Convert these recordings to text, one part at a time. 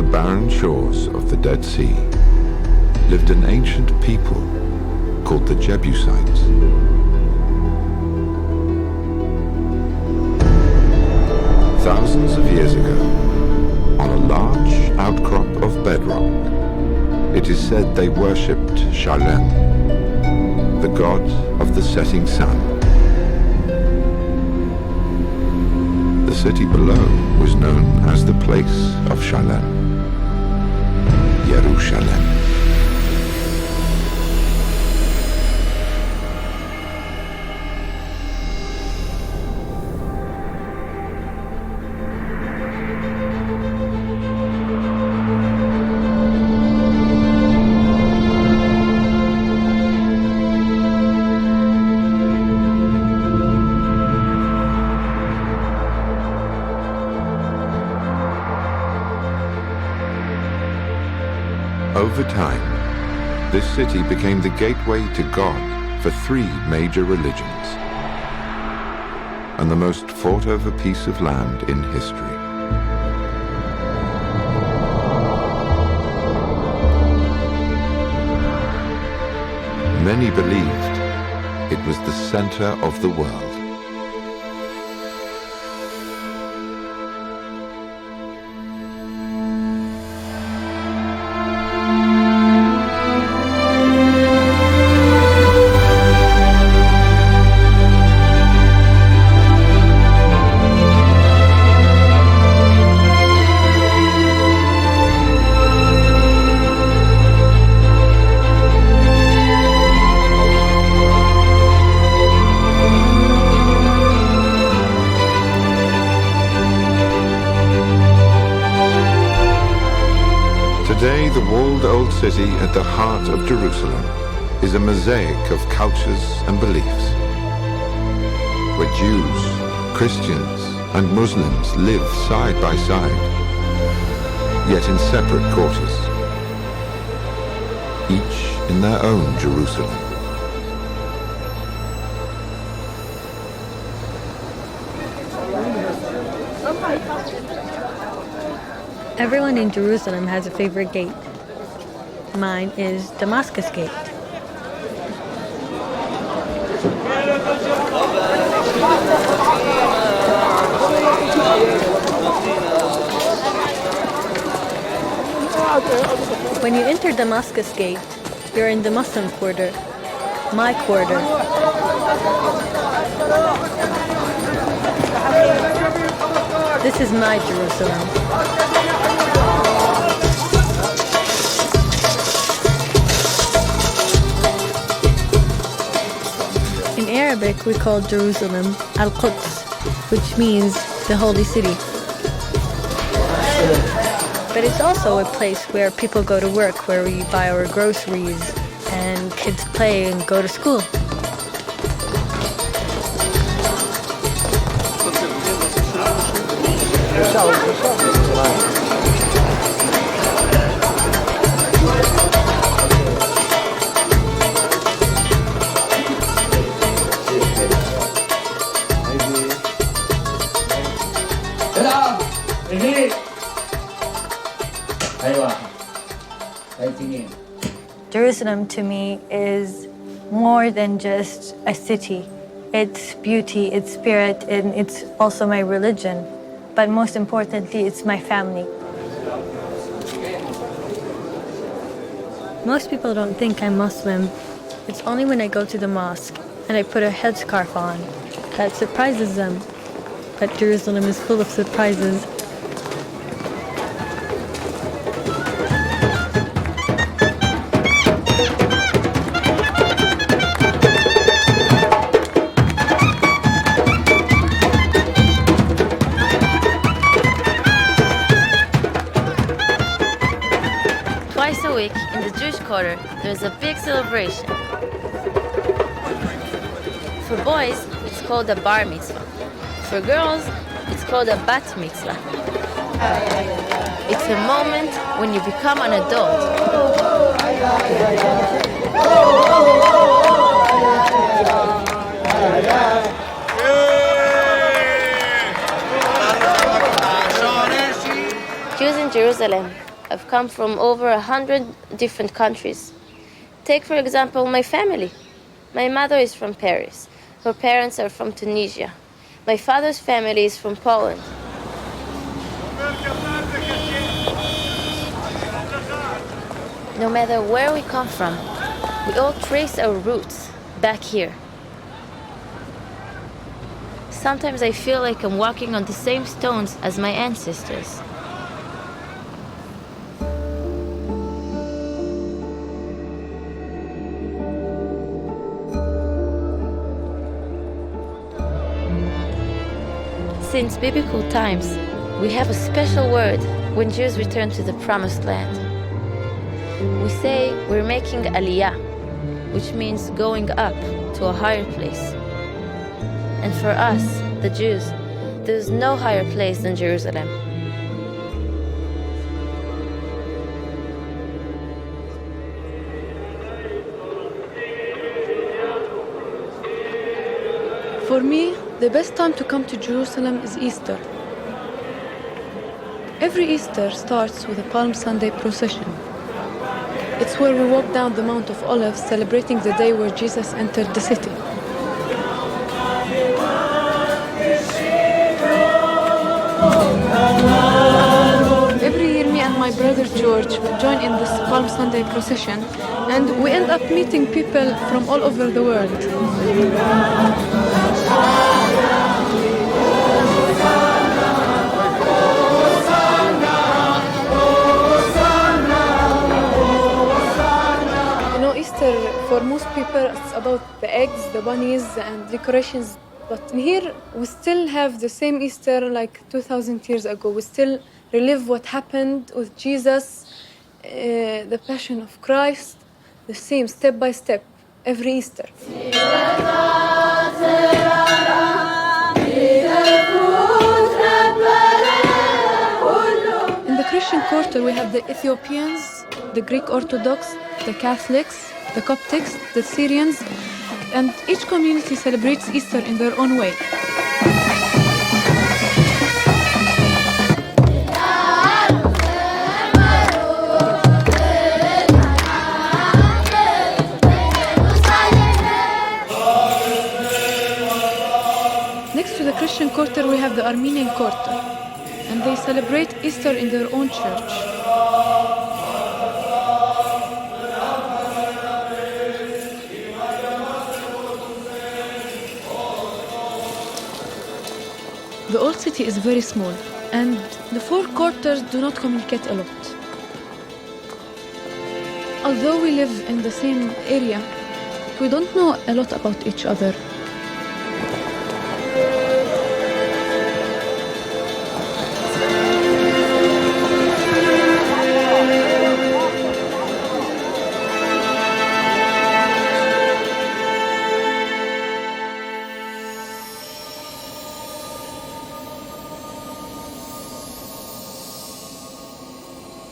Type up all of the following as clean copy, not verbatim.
the barren shores of the Dead Sea lived an ancient people called the Jebusites. Thousands of years ago, on a large outcrop of bedrock, it is said they worshipped Shalem, the god of the setting sun. The city below was known as the place of Shalem, Yerushalem. Over time, this city became the gateway to God for three major religions and the most fought-over piece of land in history. Many believed it was the center of the world. Today, the walled old city at the heart of Jerusalem is a mosaic of cultures and beliefs, where Jews, Christians, and Muslims live side by side, yet in separate quarters, each in their own Jerusalem. Everyone in Jerusalem has a favorite gate. Mine is Damascus Gate. When you enter Damascus Gate, you're in the Muslim quarter, my quarter. This is my Jerusalem. In Arabic, we call Jerusalem Al-Quds, which means the holy city. But it's also a place where people go to work, where we buy our groceries, and kids play and go to school. Jerusalem to me is more than just a city. It's beauty, it's spirit, and it's also my religion. But most importantly, it's my family. Most people don't think I'm Muslim. It's only when I go to the mosque and I put a headscarf on that surprises them. But Jerusalem is full of surprises. Twice a week in the Jewish quarter, there's a big celebration. For boys, it's called a bar mitzvah. For girls, it's called a bat mitzvah. It's a moment when you become an adult. Jews in Jerusalem have come from over 100 different countries. Take, for example, my family. My mother is from Paris. Her parents are from Tunisia. My father's family is from Poland. No matter where we come from, we all trace our roots back here. Sometimes I feel like I'm walking on the same stones as my ancestors. Since biblical times, we have a special word when Jews return to the Promised Land. We say we're making aliyah, which means going up to a higher place. And for us, the Jews, there's no higher place than Jerusalem. For me, the best time to come to Jerusalem is Easter. Every Easter starts with a Palm Sunday procession. It's where we walk down the Mount of Olives, celebrating the day where Jesus entered the city. Every year, me and my brother George join in this Palm Sunday procession, and we end up meeting people from all over the world. Easter, for most people, it's about the eggs, the bunnies, and decorations. But here, we still have the same Easter like 2,000 years ago. We still relive what happened with Jesus, the Passion of Christ, the same, step by step, every Easter. In the Christian quarter, we have the Ethiopians, the Greek Orthodox, the Catholics, the Coptics, the Syrians, and each community celebrates Easter in their own way. Next to the Christian quarter, we have the Armenian quarter, and they celebrate Easter in their own church. The old city is very small, and the four quarters do not communicate a lot. Although we live in the same area, we don't know a lot about each other.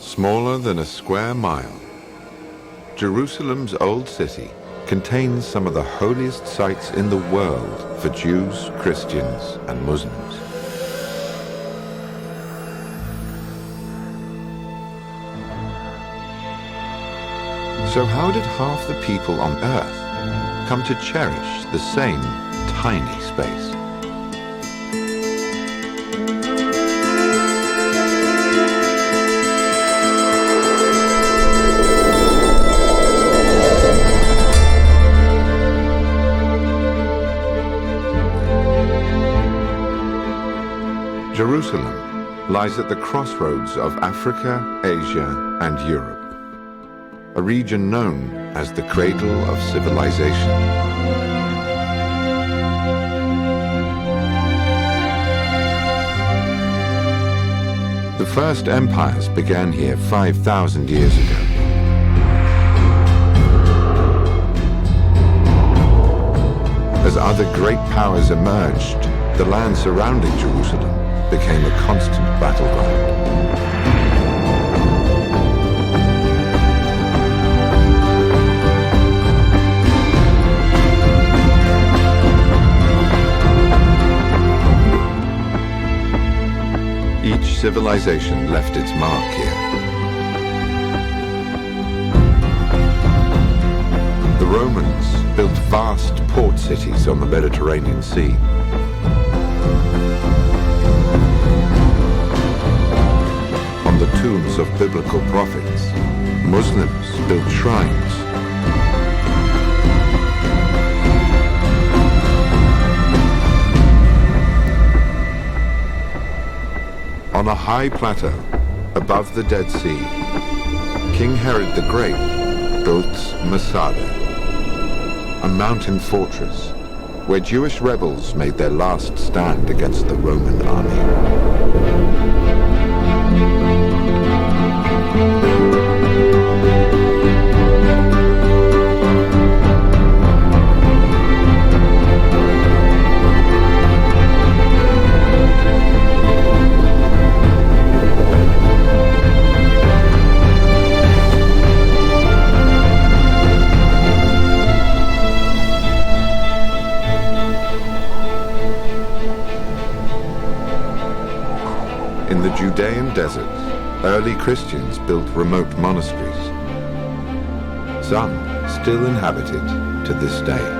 Smaller than a square mile, Jerusalem's old city contains some of the holiest sites in the world for Jews, Christians, and Muslims. So how did half the people on Earth come to cherish the same tiny space? Jerusalem lies at the crossroads of Africa, Asia, and Europe, a region known as the cradle of civilization. The first empires began here 5,000 years ago. As other great powers emerged, the land surrounding Jerusalem became a constant battleground. Each civilization left its mark here. vast port cities on the Mediterranean Sea. On the tombs of biblical prophets, Muslims built shrines. On a high plateau above the Dead Sea, King Herod the Great built Masada, a mountain fortress where Jewish rebels made their last stand against the Roman army. In the Judean desert, early Christians built remote monasteries. Some still inhabited to this day.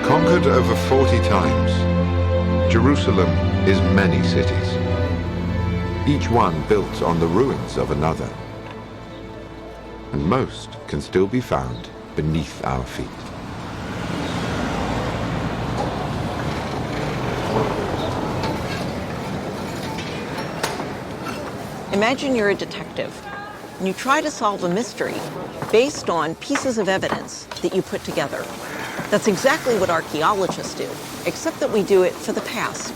Conquered over 40 times, Jerusalem is many cities, each one built on the ruins of another, and most can still be found beneath our feet. Imagine you're a detective and you try to solve a mystery based on pieces of evidence that you put together. That's exactly what archaeologists do, except that we do it for the past.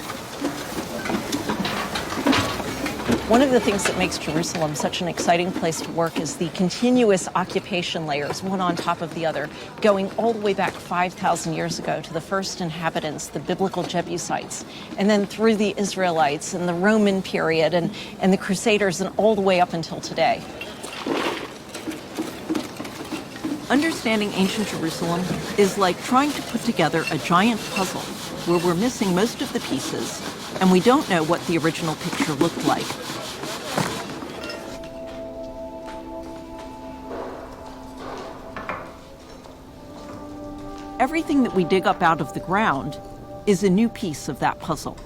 One of the things that makes Jerusalem such an exciting place to work is the continuous occupation layers, one on top of the other, going all the way back 5,000 years ago to the first inhabitants, the biblical Jebusites, and then through the Israelites and the Roman period and the Crusaders and all the way up until today. Understanding ancient Jerusalem is like trying to put together a giant puzzle where we're missing most of the pieces and we don't know what the original picture looked like. Everything that we dig up out of the ground is a new piece of that puzzle.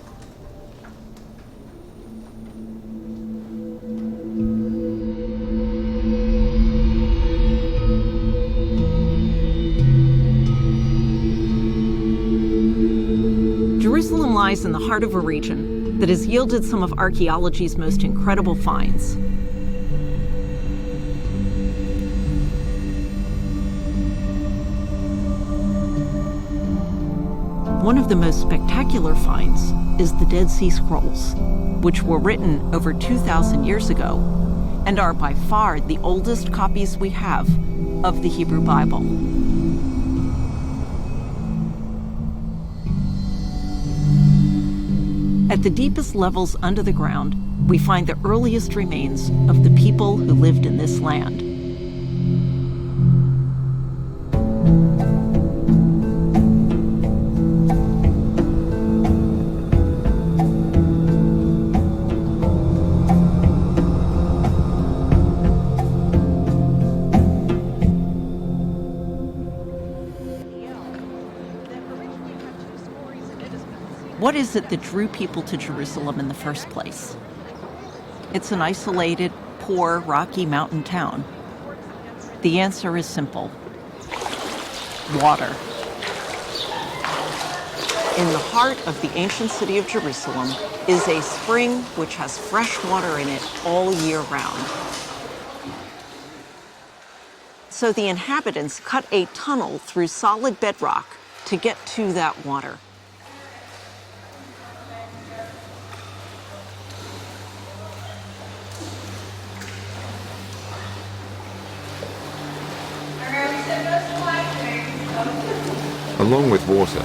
Jerusalem lies in the heart of a region that has yielded some of archaeology's most incredible finds. One of the most spectacular finds is the Dead Sea Scrolls, which were written over 2,000 years ago and are by far the oldest copies we have of the Hebrew Bible. At the deepest levels under the ground, we find the earliest remains of the people who lived in this land. What is it that drew people to Jerusalem in the first place? It's an isolated, poor, rocky mountain town. The answer is simple: water. In the heart of the ancient city of Jerusalem is a spring which has fresh water in it all year round. So the inhabitants cut a tunnel through solid bedrock to get to that water. Along with water,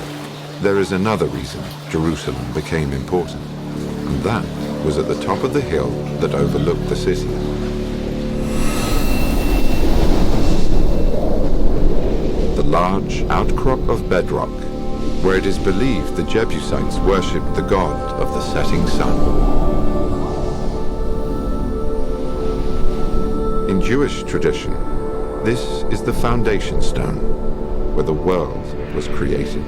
there is another reason Jerusalem became important: and that was at the top of the hill that overlooked the city. The large outcrop of bedrock, where it is believed the Jebusites worshipped the god of the setting sun. In Jewish tradition, this is the foundation stone where the world was created.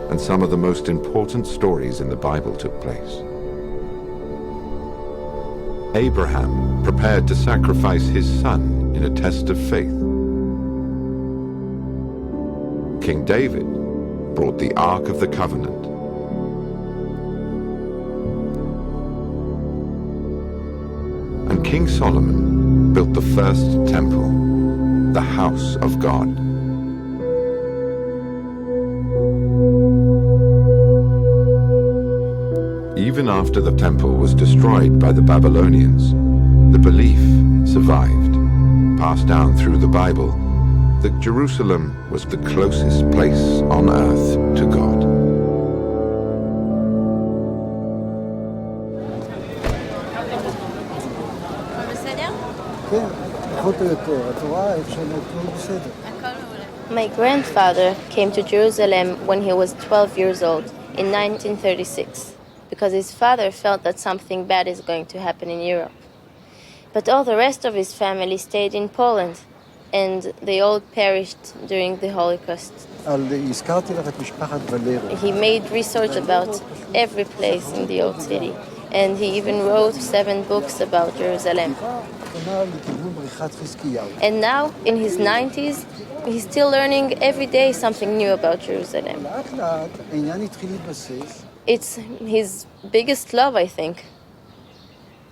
And some of the most important stories in the Bible took place. Abraham prepared to sacrifice his son in a test of faith. King David brought the Ark of the Covenant. And King Solomon built the first temple, the house of God. Even after the temple was destroyed by the Babylonians, the belief survived, passed down through the Bible, that Jerusalem was the closest place on earth to God. My grandfather came to Jerusalem when he was 12 years old in 1936 because his father felt that something bad is going to happen in Europe. But all the rest of his family stayed in Poland, and they all perished during the Holocaust. He made research about every place in the old city, and he even wrote 7 books about Jerusalem. And now, in his 90s, he's still learning every day something new about Jerusalem. It's his biggest love, I think,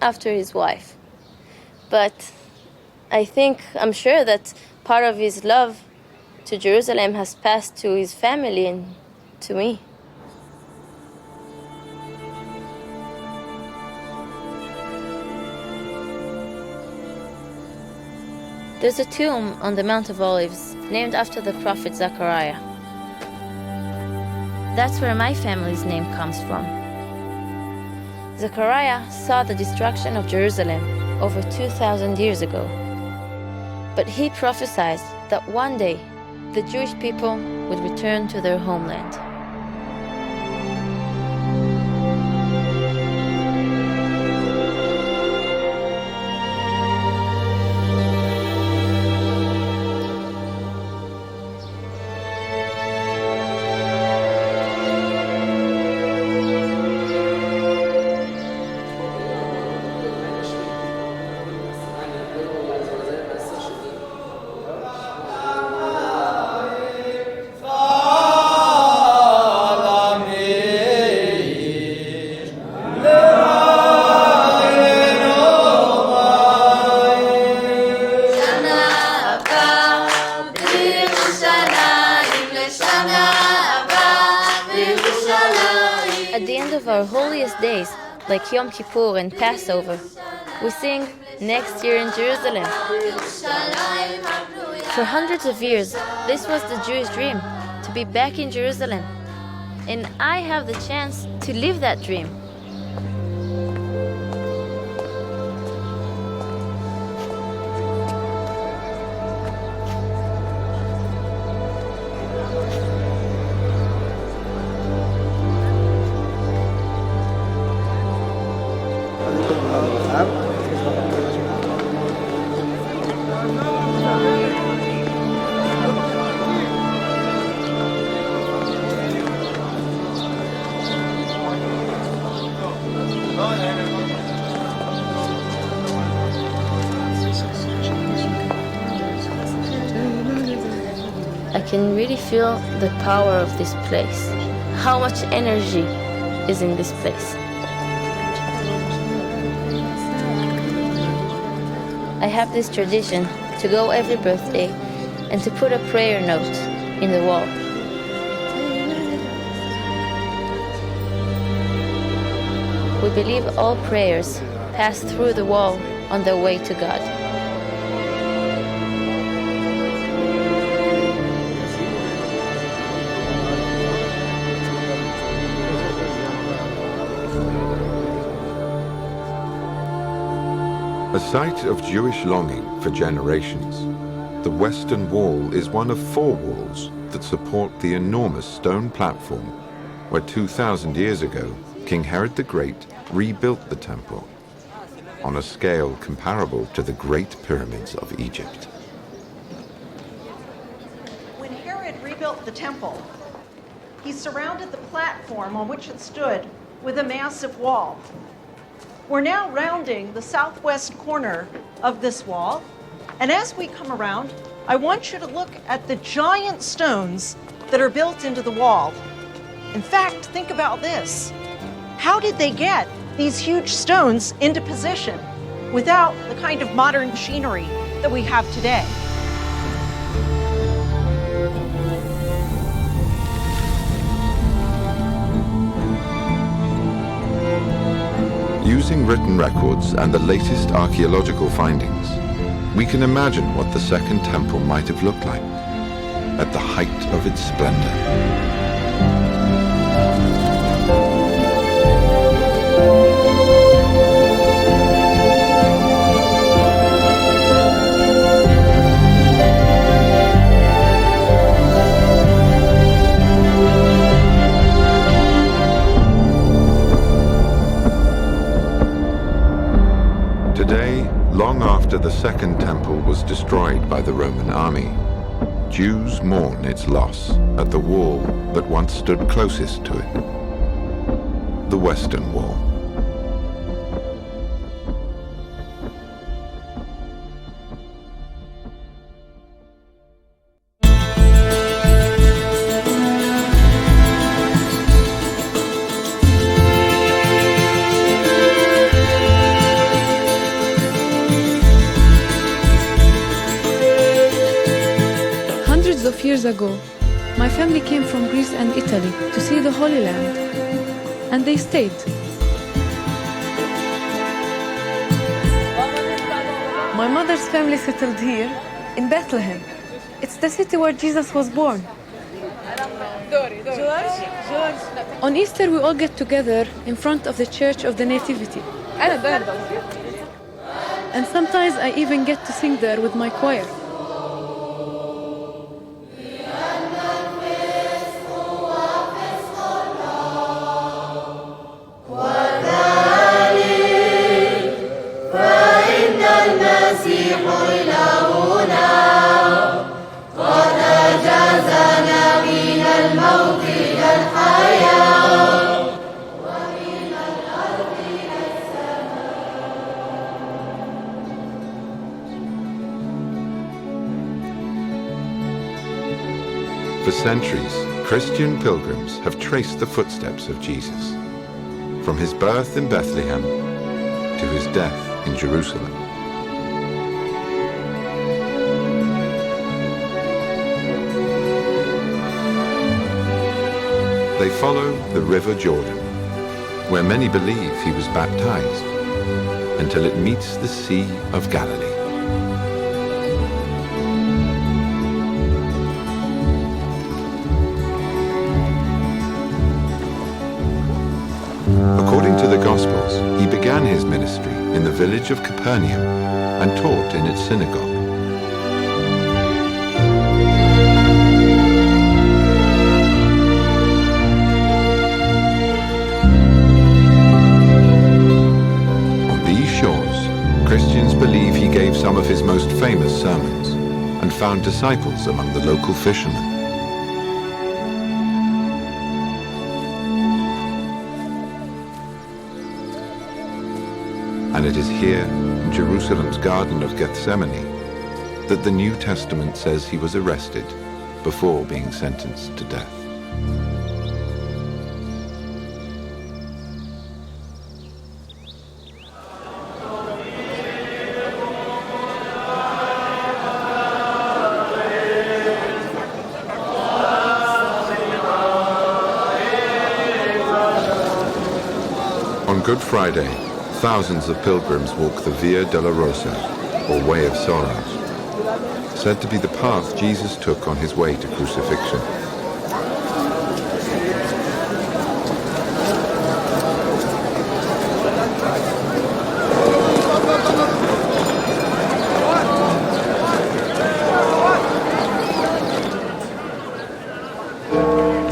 after his wife. But I'm sure that part of his love to Jerusalem has passed to his family and to me. There's a tomb on the Mount of Olives named after the prophet Zechariah. That's where my family's name comes from. Zechariah saw the destruction of Jerusalem over 2,000 years ago. But he prophesied that one day the Jewish people would return to their homeland. At the end of our holiest days, like Yom Kippur and Passover, we sing "Next Year in Jerusalem." For hundreds of years, this was the Jewish dream, to be back in Jerusalem. And I have the chance to live that dream. I can really feel the power of this place, how much energy is in this place. I have this tradition to go every birthday and to put a prayer note in the wall. We believe all prayers pass through the wall on their way to God. A site of Jewish longing for generations, the Western Wall is one of 4 walls that support the enormous stone platform where 2,000 years ago King Herod the Great rebuilt the temple on a scale comparable to the Great Pyramids of Egypt. When Herod rebuilt the temple, he surrounded the platform on which it stood with a massive wall. We're now rounding the southwest corner of this wall, and as we come around, I want you to look at the giant stones that are built into the wall. In fact, think about this. How did they get these huge stones into position without the kind of modern machinery that we have today? Using written records and the latest archaeological findings, we can imagine what the Second Temple might have looked like at the height of its splendor. Today, long after the Second Temple was destroyed by the Roman army, Jews mourn its loss at the wall that once stood closest to it, the Western Wall. Of years ago, my family came from Greece and Italy to see the Holy Land, and they stayed. My mother's family settled here in Bethlehem. It's the city where Jesus was born. On Easter, we all get together in front of the Church of the Nativity. And sometimes I even get to sing there with my choir. For centuries, Christian pilgrims have traced the footsteps of Jesus, from his birth in Bethlehem to his death in Jerusalem. They follow the River Jordan, where many believe he was baptized, until it meets the Sea of Galilee. According to the Gospels, he began his ministry in the village of Capernaum and taught in its synagogue. On these shores, Christians believe he gave some of his most famous sermons and found disciples among the local fishermen. And it is here, in Jerusalem's Garden of Gethsemane, that the New Testament says he was arrested before being sentenced to death. On Good Friday, thousands of pilgrims walk the Via Dolorosa, or Way of Sorrows, said to be the path Jesus took on his way to crucifixion.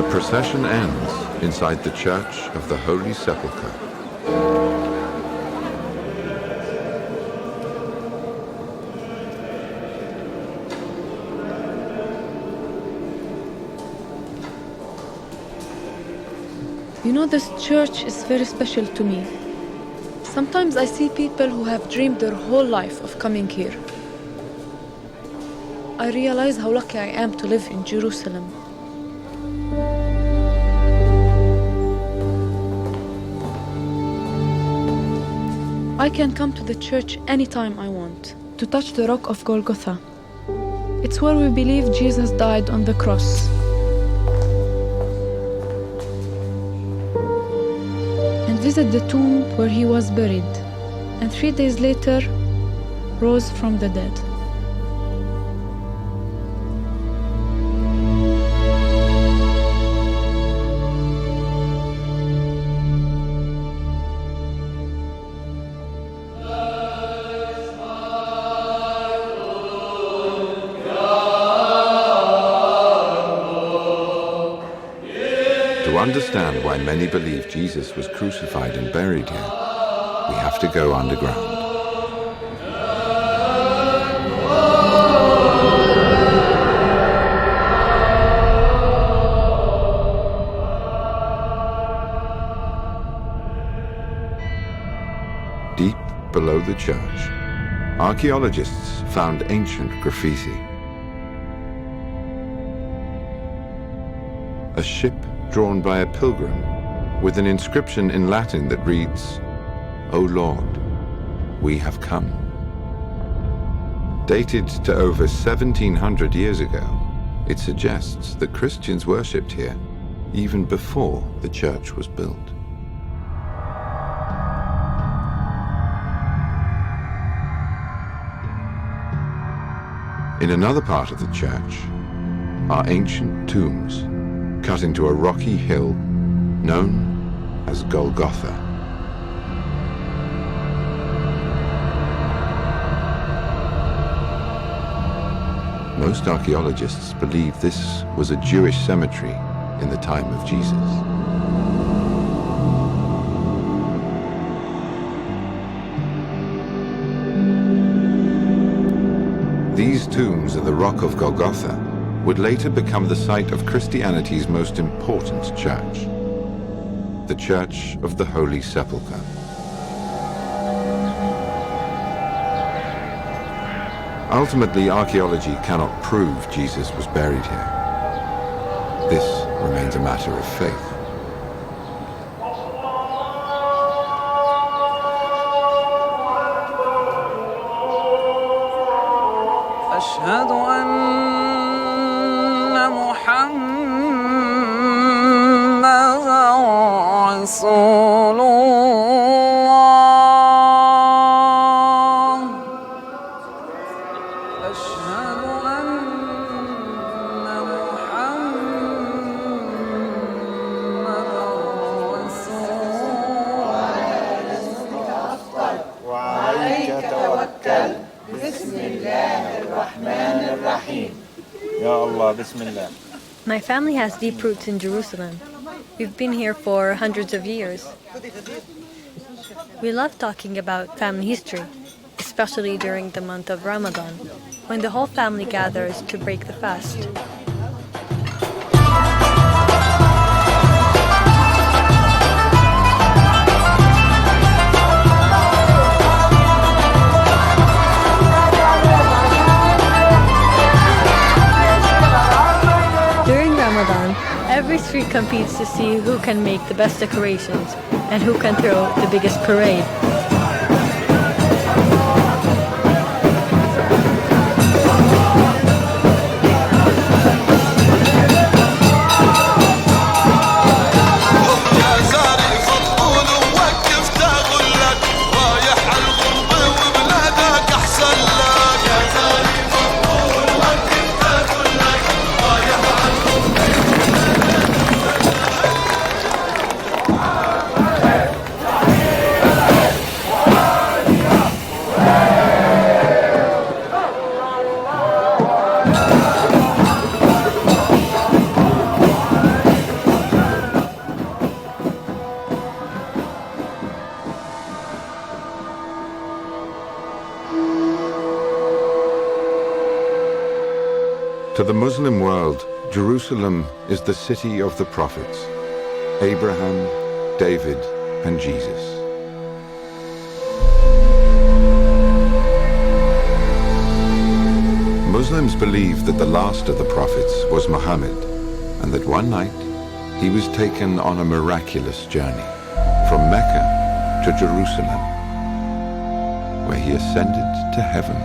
procession ends inside the Church of the Holy Sepulchre. You know, this church is very special to me. Sometimes I see people who have dreamed their whole life of coming here. I realize how lucky I am to live in Jerusalem. I can come to the church anytime I want, to touch the rock of Golgotha. It's where we believe Jesus died on the cross. And visit the tomb where he was buried, and 3 days later rose from the dead. To understand why many believe Jesus was crucified and buried here, we have to go underground. Deep below the church, archaeologists found ancient graffiti. A ship drawn by a pilgrim with an inscription in Latin that reads, "O Lord, we have come." Dated to over 1700 years ago, it suggests that Christians worshipped here even before the church was built. In another part of the church are ancient tombs cut into a rocky hill known as Golgotha. Most archaeologists believe this was a Jewish cemetery in the time of Jesus. These tombs at the Rock of Golgotha would later become the site of Christianity's most important church, the Church of the Holy Sepulchre. Ultimately, archaeology cannot prove Jesus was buried here. This remains a matter of faith. أشهد أن محمدًا رسول الله. أشهد أن محمدًا رسول الله. وعليك توكل بسم الله الرحمن الرحيم يا الله بسم الله. My family has deep roots in Jerusalem. We've been here for hundreds of years. We love talking about family history, especially during the month of Ramadan, when the whole family gathers to break the fast. Every street competes to see who can make the best decorations and who can throw the biggest parade. To the Muslim world, Jerusalem is the city of the prophets, Abraham, David, and Jesus. Muslims believe that the last of the prophets was Muhammad, and that one night he was taken on a miraculous journey from Mecca to Jerusalem, where he ascended to heaven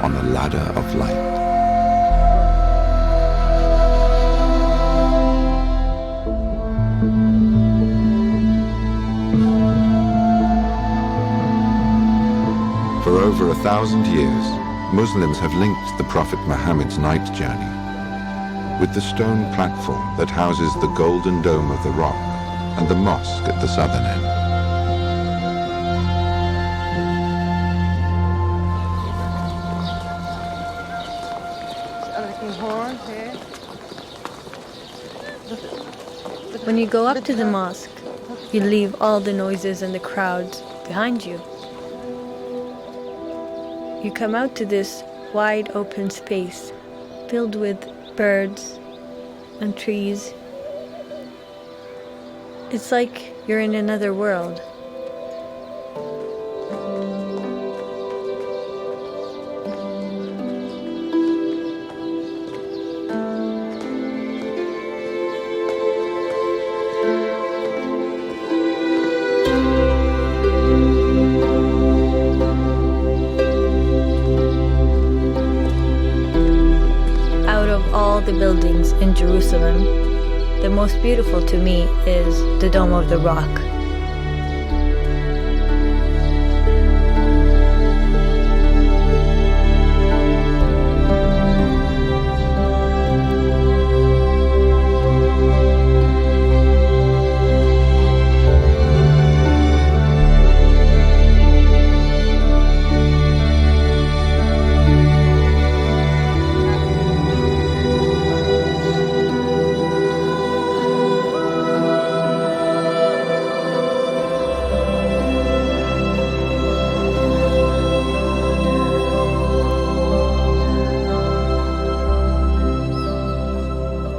on a ladder of light. For over 1,000 years, Muslims have linked the Prophet Muhammad's night journey with the stone platform that houses the Golden Dome of the Rock and the mosque at the southern end. When you go up to the mosque, you leave all the noises and the crowds behind you. You come out to this wide open space filled with birds and trees. It's like you're in another world. The buildings in Jerusalem, the most beautiful to me is the Dome of the Rock.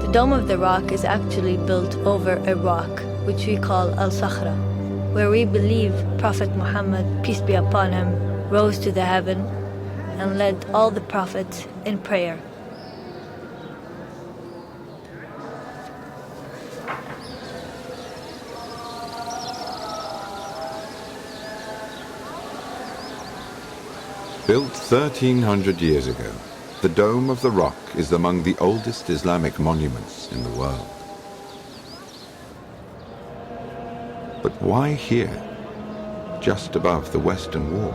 The Dome of the Rock is actually built over a rock, which we call Al-Sakhra, where we believe Prophet Muhammad, peace be upon him, rose to the heaven and led all the prophets in prayer. Built 1,300 years ago, the Dome of the Rock is among the oldest Islamic monuments in the world. But why here, just above the Western Wall?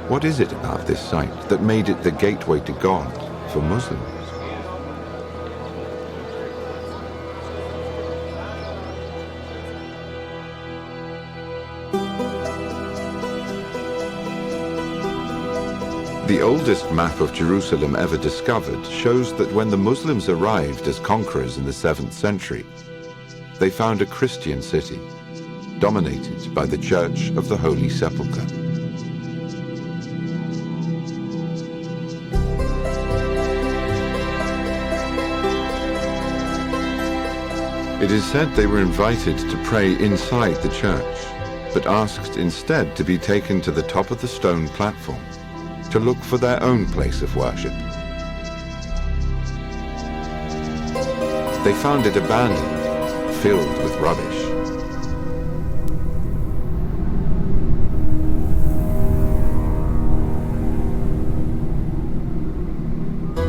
What is it about this site that made it the gateway to God for Muslims? The oldest map of Jerusalem ever discovered shows that when the Muslims arrived as conquerors in the 7th century, they found a Christian city, dominated by the Church of the Holy Sepulchre. It is said they were invited to pray inside the church, but asked instead to be taken to the top of the stone platform to look for their own place of worship. They found it abandoned, filled with rubbish.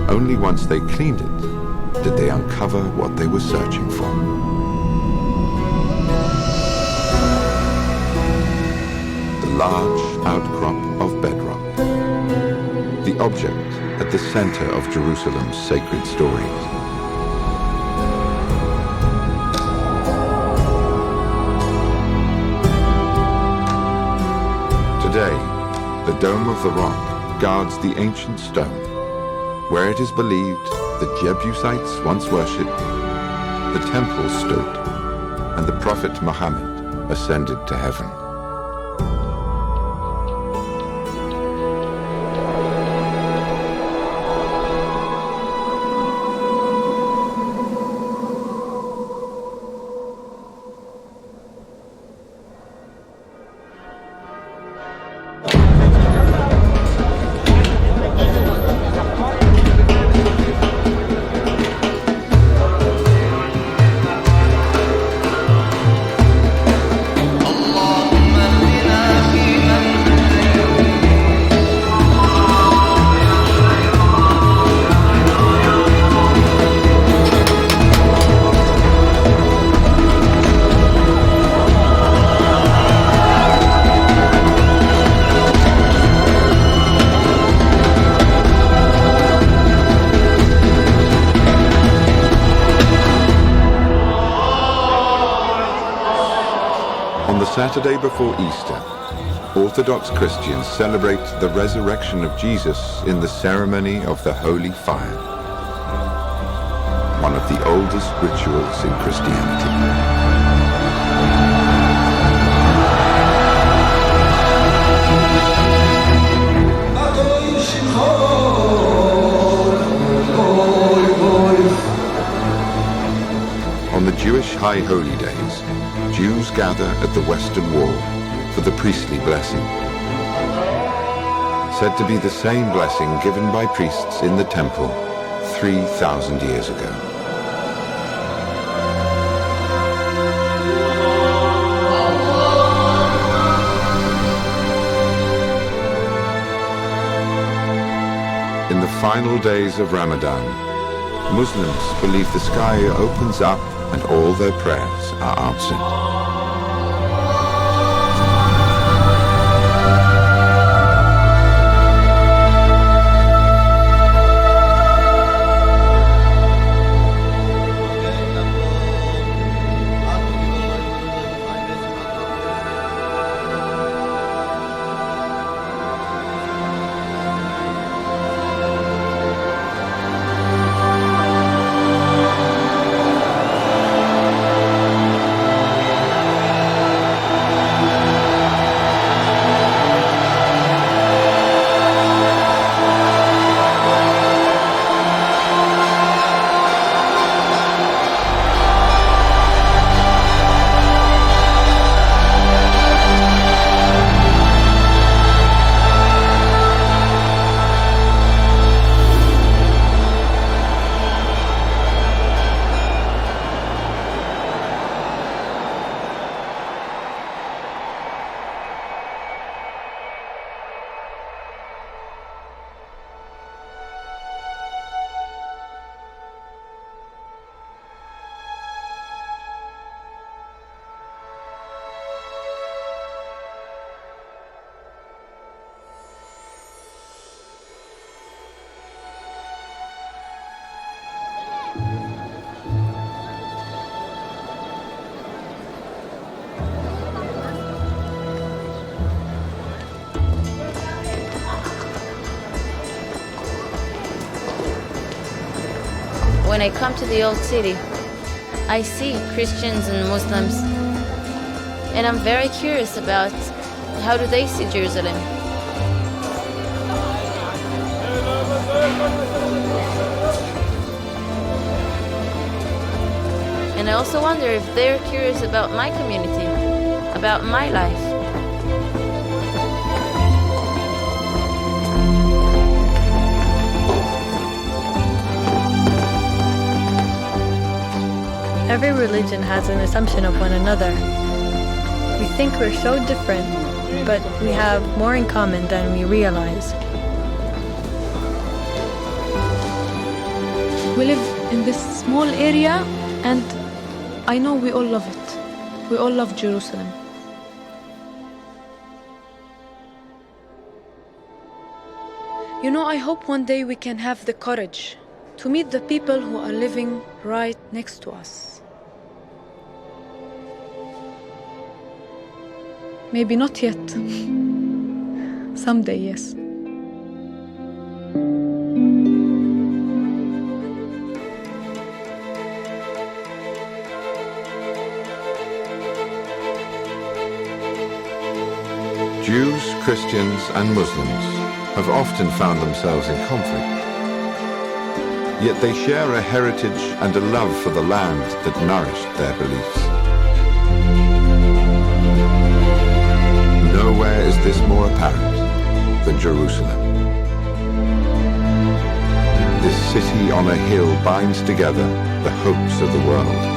Only once they cleaned it did they uncover what they were searching for. The large outcrop of bedrock. The object at the center of Jerusalem's sacred stories. Today, the Dome of the Rock guards the ancient stone, where it is believed the Jebusites once worshipped, the temple stood, and the Prophet Muhammad ascended to heaven. Saturday before Easter, Orthodox Christians celebrate the resurrection of Jesus in the ceremony of the Holy Fire, one of the oldest rituals in Christianity. On the Jewish High Holy Days, Jews gather at the Western Wall for the priestly blessing, said to be the same blessing given by priests in the temple 3,000 years ago. In the final days of Ramadan, Muslims believe the sky opens up and all their prayers are answered. When I come to the old city, I see Christians and Muslims, and I'm very curious about how do they see Jerusalem. And I also wonder if they're curious about my community, about my life. Every religion has an assumption of one another. We think we're so different, but we have more in common than we realize. We live in this small area, and I know we all love it. We all love Jerusalem. You know, I hope one day we can have the courage to meet the people who are living right next to us. Maybe not yet. Someday, yes. Jews, Christians, and Muslims have often found themselves in conflict. Yet they share a heritage and a love for the land that nourished their beliefs. Nowhere is this more apparent than Jerusalem. This city on a hill binds together the hopes of the world.